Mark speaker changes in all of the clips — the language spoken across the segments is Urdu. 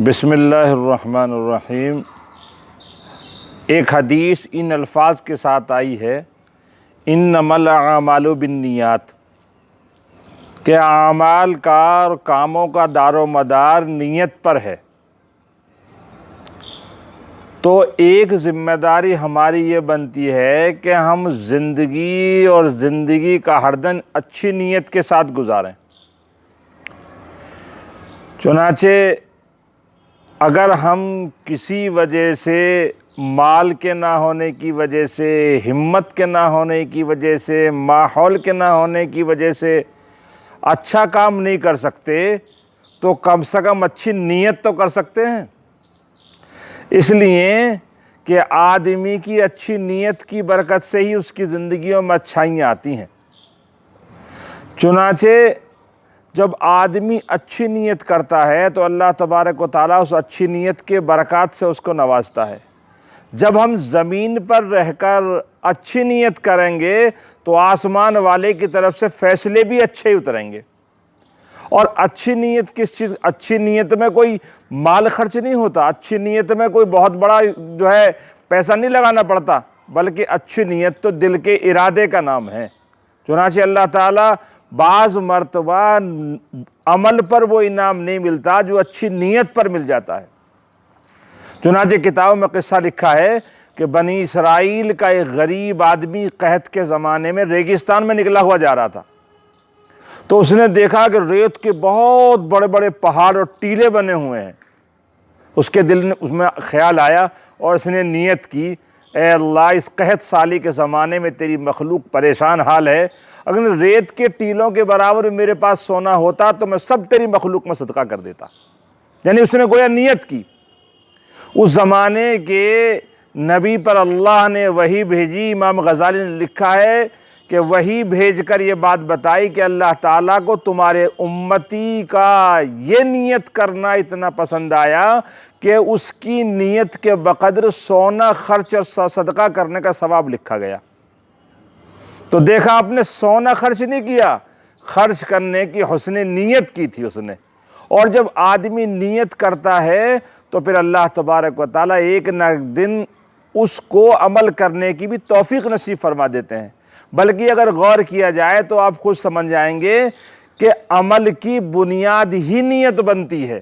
Speaker 1: بسم اللہ الرحمن الرحیم۔ ایک حدیث ان الفاظ کے ساتھ آئی ہے، انما الاعمال بالنیات، کہ اعمال کا اور کاموں کا دار و مدار نیت پر ہے۔ تو ایک ذمہ داری ہماری یہ بنتی ہے کہ ہم زندگی کا ہر دن اچھی نیت کے ساتھ گزاریں۔ چنانچہ اگر ہم کسی وجہ سے، مال کے نہ ہونے کی وجہ سے، ہمت کے نہ ہونے کی وجہ سے، ماحول کے نہ ہونے کی وجہ سے اچھا کام نہیں کر سکتے، تو کم سے کم اچھی نیت تو کر سکتے ہیں۔ اس لیے کہ آدمی کی اچھی نیت کی برکت سے ہی اس کی زندگیوں میں اچھائیاں آتی ہیں۔ چنانچہ جب آدمی اچھی نیت کرتا ہے تو اللہ تبارک و تعالیٰ اس اچھی نیت کے برکات سے اس کو نوازتا ہے۔ جب ہم زمین پر رہ کر اچھی نیت کریں گے تو آسمان والے کی طرف سے فیصلے بھی اچھے اتریں گے۔ اور اچھی نیت کس چیز؟ اچھی نیت میں کوئی مال خرچ نہیں ہوتا، اچھی نیت میں کوئی بہت بڑا پیسہ نہیں لگانا پڑتا، بلکہ اچھی نیت تو دل کے ارادے کا نام ہے۔ چنانچہ اللہ تعالیٰ بعض مرتبہ عمل پر وہ انعام نہیں ملتا جو اچھی نیت پر مل جاتا ہے۔ چنانچہ کتابوں میں قصہ لکھا ہے کہ بنی اسرائیل کا ایک غریب آدمی قحط کے زمانے میں ریگستان میں نکلا ہوا جا رہا تھا، تو اس نے دیکھا کہ ریت کے بہت بڑے بڑے پہاڑ اور ٹیلے بنے ہوئے ہیں۔ اس کے دل میں خیال آیا اور اس نے نیت کی، اے اللہ، اس قحط سالی کے زمانے میں تیری مخلوق پریشان حال ہے، اگر ریت کے ٹیلوں کے برابر میرے پاس سونا ہوتا تو میں سب تیری مخلوق میں صدقہ کر دیتا۔ یعنی اس نے گویا نیت کی۔ اس زمانے کے نبی پر اللہ نے وحی بھیجی۔ امام غزالی نے لکھا ہے کہ وحی بھیج کر یہ بات بتائی کہ اللہ تعالیٰ کو تمہارے امتی کا یہ نیت کرنا اتنا پسند آیا کہ اس کی نیت کے بقدر سونا خرچ اور صدقہ کرنے کا ثواب لکھا گیا۔ تو دیکھا آپ نے، سونا خرچ نہیں کیا، خرچ کرنے کی حسن نیت کی تھی اس نے۔ اور جب آدمی نیت کرتا ہے تو پھر اللہ تبارک و تعالیٰ ایک نہ ایک دن اس کو عمل کرنے کی بھی توفیق نصیب فرما دیتے ہیں۔ بلکہ اگر غور کیا جائے تو آپ خود سمجھ جائیں گے کہ عمل کی بنیاد ہی نیت بنتی ہے۔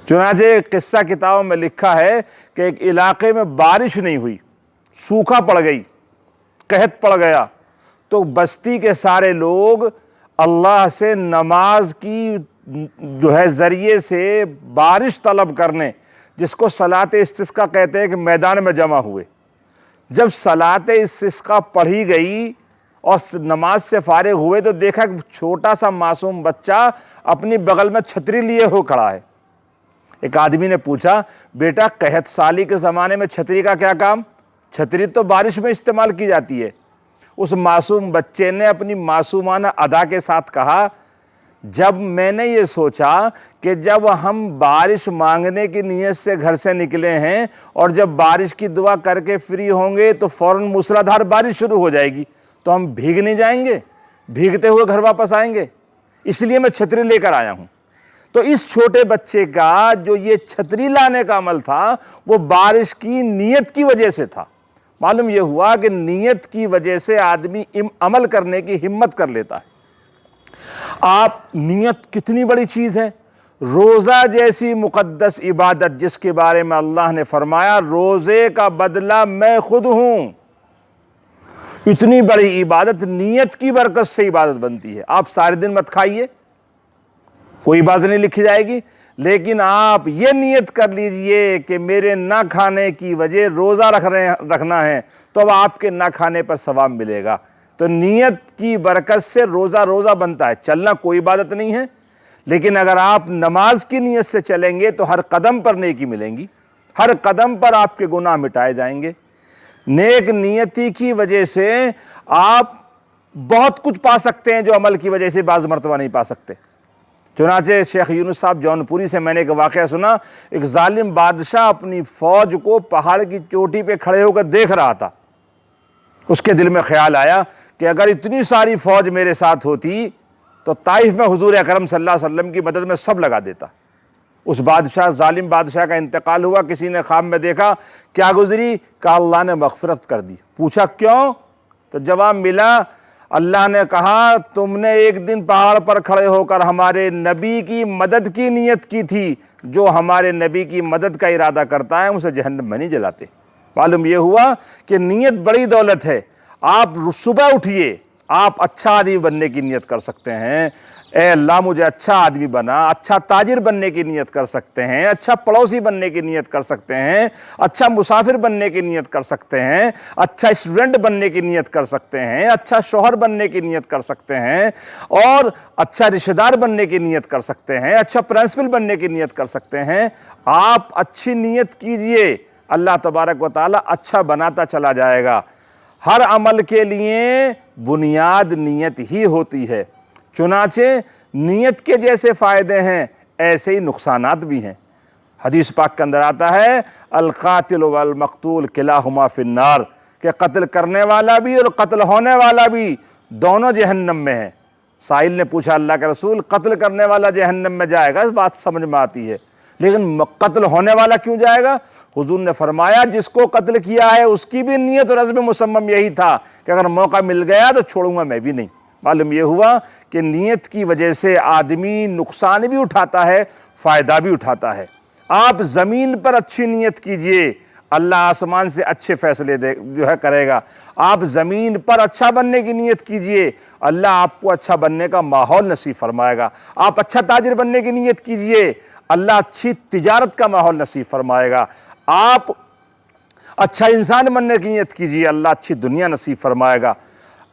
Speaker 1: چنانچہ ایک قصہ کتابوں میں لکھا ہے کہ ایک علاقے میں بارش نہیں ہوئی، سوکھا پڑ گئی، قحط پڑ گیا، تو بستی کے سارے لوگ اللہ سے نماز کی ذریعے سے بارش طلب کرنے، جس کو صلاۃ استسقاء کہتے ہیں، کہ میدان میں جمع ہوئے۔ جب صلاۃ استسقاء پڑھی گئی اور نماز سے فارغ ہوئے تو دیکھا کہ چھوٹا سا معصوم بچہ اپنی بغل میں چھتری لیے ہو کھڑا ہے۔ ایک آدمی نے پوچھا، بیٹا قحط سالی کے زمانے میں چھتری کا کیا کام؟ چھتری تو بارش میں استعمال کی جاتی ہے۔ اس معصوم بچے نے اپنی معصومانہ ادا کے ساتھ کہا، جب میں نے یہ سوچا کہ جب ہم بارش مانگنے کی نیت سے گھر سے نکلے ہیں اور جب بارش کی دعا کر کے فری ہوں گے تو فوراً موسلادھار بارش شروع ہو جائے گی، تو ہم بھیگ نہیں جائیں گے، بھیگتے ہوئے گھر واپس آئیں گے، اس لیے میں چھتری لے کر آیا ہوں۔ تو اس چھوٹے بچے کا جو یہ چھتری لانے کا عمل تھا وہ بارش کی نیت کی وجہ سے تھا۔ معلوم یہ ہوا کہ نیت کی وجہ سے آدمی عمل کرنے کی ہمت کر لیتا ہے۔ آپ نیت کتنی بڑی چیز ہے۔ روزہ جیسی مقدس عبادت جس کے بارے میں اللہ نے فرمایا، روزے کا بدلہ میں خود ہوں، اتنی بڑی عبادت نیت کی برکت سے عبادت بنتی ہے۔ آپ سارے دن مت کھائیے، کوئی بات نہیں لکھی جائے گی، لیکن آپ یہ نیت کر لیجئے کہ میرے نہ کھانے کی وجہ روزہ رکھنا ہے، تو اب آپ کے نہ کھانے پر ثواب ملے گا۔ تو نیت کی برکت سے روزہ بنتا ہے۔ چلنا کوئی عبادت نہیں ہے، لیکن اگر آپ نماز کی نیت سے چلیں گے تو ہر قدم پر نیکی ملیں گی، ہر قدم پر آپ کے گناہ مٹائے جائیں گے۔ نیک نیتی کی وجہ سے آپ بہت کچھ پا سکتے ہیں جو عمل کی وجہ سے بعض مرتبہ نہیں پا سکتے۔ چنانچہ شیخ یونس صاحب جونپوری سے میں نے ایک واقعہ سنا، ایک ظالم بادشاہ اپنی فوج کو پہاڑ کی چوٹی پہ کھڑے ہو کر دیکھ رہا تھا۔ اس کے دل میں خیال آیا کہ اگر اتنی ساری فوج میرے ساتھ ہوتی تو طائف میں حضور اکرم صلی اللہ علیہ وسلم کی مدد میں سب لگا دیتا۔ اس بادشاہ ظالم بادشاہ کا انتقال ہوا، کسی نے خواب میں دیکھا، کیا گزری؟ کہا اللہ نے مغفرت کر دی۔ پوچھا کیوں؟ تو جواب ملا، اللہ نے کہا تم نے ایک دن پہاڑ پر کھڑے ہو کر ہمارے نبی کی مدد کی نیت کی تھی، جو ہمارے نبی کی مدد کا ارادہ کرتا ہے اسے جہنم میں نہیں جلاتے۔ معلوم یہ ہوا کہ نیت بڑی دولت ہے۔ آپ صبح اٹھئے، آپ اچھا آدمی بننے کی نیت کر سکتے ہیں، اے اللہ مجھے اچھا آدمی بنا، اچھا تاجر بننے کی نیت کر سکتے ہیں، اچھا پڑوسی بننے کی نیت کر سکتے ہیں، اچھا مسافر بننے کی نیت کر سکتے ہیں، اچھا اسٹوڈنٹ بننے کی نیت کر سکتے ہیں، اچھا شوہر بننے کی نیت کر سکتے ہیں، اور اچھا رشتہ دار بننے کی نیت کر سکتے ہیں، اچھا پرنسپل بننے کی نیت کر سکتے ہیں۔ آپ اچھی نیت کیجئے، اللہ تبارک و تعالی اچھا بناتا چلا جائے گا۔ ہر عمل کے لیے بنیاد نیت ہی ہوتی ہے، چنانچہ نیت کے جیسے فائدے ہیں ایسے ہی نقصانات بھی ہیں۔ حدیث پاک کے اندر آتا ہے القاتل والمقتول کلاہما فی النار، کہ قتل کرنے والا بھی اور قتل ہونے والا بھی دونوں جہنم میں ہیں۔ سائل نے پوچھا اللہ کے رسول قتل کرنے والا جہنم میں جائے گا، اس بات سمجھ میں آتی ہے، لیکن قتل ہونے والا کیوں جائے گا؟ حضور نے فرمایا جس کو قتل کیا ہے اس کی بھی نیت اور عزم مصمم یہی تھا کہ اگر موقع مل گیا تو چھوڑوں گا میں بھی نہیں۔ معلوم یہ ہوا کہ نیت کی وجہ سے آدمی نقصان بھی اٹھاتا ہے، فائدہ بھی اٹھاتا ہے۔ آپ زمین پر اچھی نیت کیجئے، اللہ آسمان سے اچھے فیصلے کرے گا۔ آپ زمین پر اچھا بننے کی نیت کیجئے، اللہ آپ کو اچھا بننے کا ماحول نصیب فرمائے گا۔ آپ اچھا تاجر بننے کی نیت کیجئے، اللہ اچھی تجارت کا ماحول نصیب فرمائے گا۔ آپ اچھا انسان بننے کی نیت کیجئے، اللہ اچھی دنیا نصیب فرمائے گا۔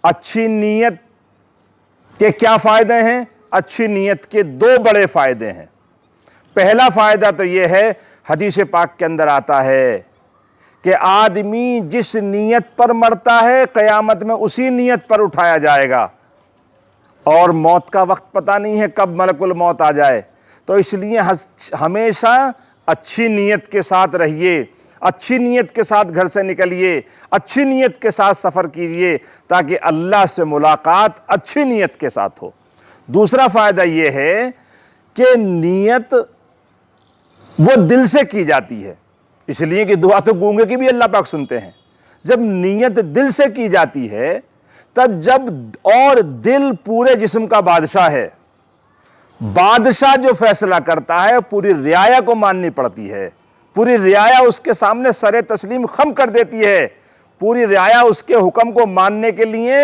Speaker 1: اچھی نیت کے کیا فائدے ہیں؟ اچھی نیت کے دو بڑے فائدے ہیں۔ پہلا فائدہ تو یہ ہے، حدیث پاک کے اندر آتا ہے کہ آدمی جس نیت پر مرتا ہے قیامت میں اسی نیت پر اٹھایا جائے گا، اور موت کا وقت پتہ نہیں ہے کب ملک الموت آ جائے، تو اس لیے ہمیشہ اچھی نیت کے ساتھ رہیے، اچھی نیت کے ساتھ گھر سے نکلیے، اچھی نیت کے ساتھ سفر کیجئے تاکہ اللہ سے ملاقات اچھی نیت کے ساتھ ہو۔ دوسرا فائدہ یہ ہے کہ نیت وہ دل سے کی جاتی ہے، اس لیے کہ دعا تو گونگے کی بھی اللہ پاک سنتے ہیں۔ جب نیت دل سے کی جاتی ہے تب اور دل پورے جسم کا بادشاہ ہے، بادشاہ جو فیصلہ کرتا ہے پوری رعایا کو ماننی پڑتی ہے، پوری رعایا اس کے سامنے سر تسلیم خم کر دیتی ہے، پوری رعایا اس کے حکم کو ماننے کے لیے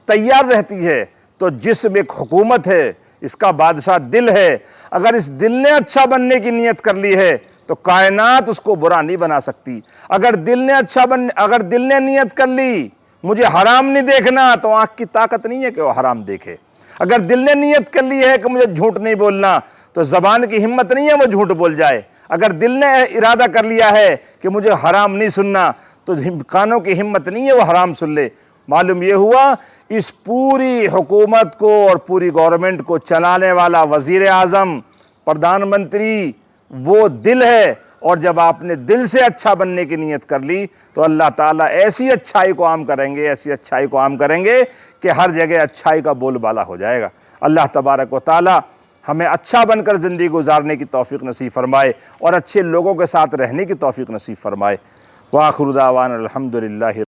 Speaker 1: تیار رہتی ہے۔ تو جسم ایک حکومت ہے، اس کا بادشاہ دل ہے، اگر اس دل نے اچھا بننے کی نیت کر لی ہے تو کائنات اس کو برا نہیں بنا سکتی۔ اگر دل نے نیت کر لی مجھے حرام نہیں دیکھنا تو آنکھ کی طاقت نہیں ہے کہ وہ حرام دیکھے۔ اگر دل نے نیت کر لی ہے کہ مجھے جھوٹ نہیں بولنا تو زبان کی ہمت نہیں ہے وہ جھوٹ بول جائے۔ اگر دل نے ارادہ کر لیا ہے کہ مجھے حرام نہیں سننا تو کانوں کی ہمت نہیں ہے وہ حرام سن لے۔ معلوم یہ ہوا اس پوری حکومت کو اور پوری گورنمنٹ کو چلانے والا وزیر اعظم، پردھان منتری وہ دل ہے، اور جب آپ نے دل سے اچھا بننے کی نیت کر لی تو اللہ تعالیٰ ایسی اچھائی کو عام کریں گے، ایسی اچھائی کو عام کریں گے کہ ہر جگہ اچھائی کا بول بالا ہو جائے گا۔ اللہ تبارک و تعالیٰ ہمیں اچھا بن کر زندگی گزارنے کی توفیق نصیب فرمائے اور اچھے لوگوں کے ساتھ رہنے کی توفیق نصیب فرمائے۔ وآخر دعوانا الحمدللہ۔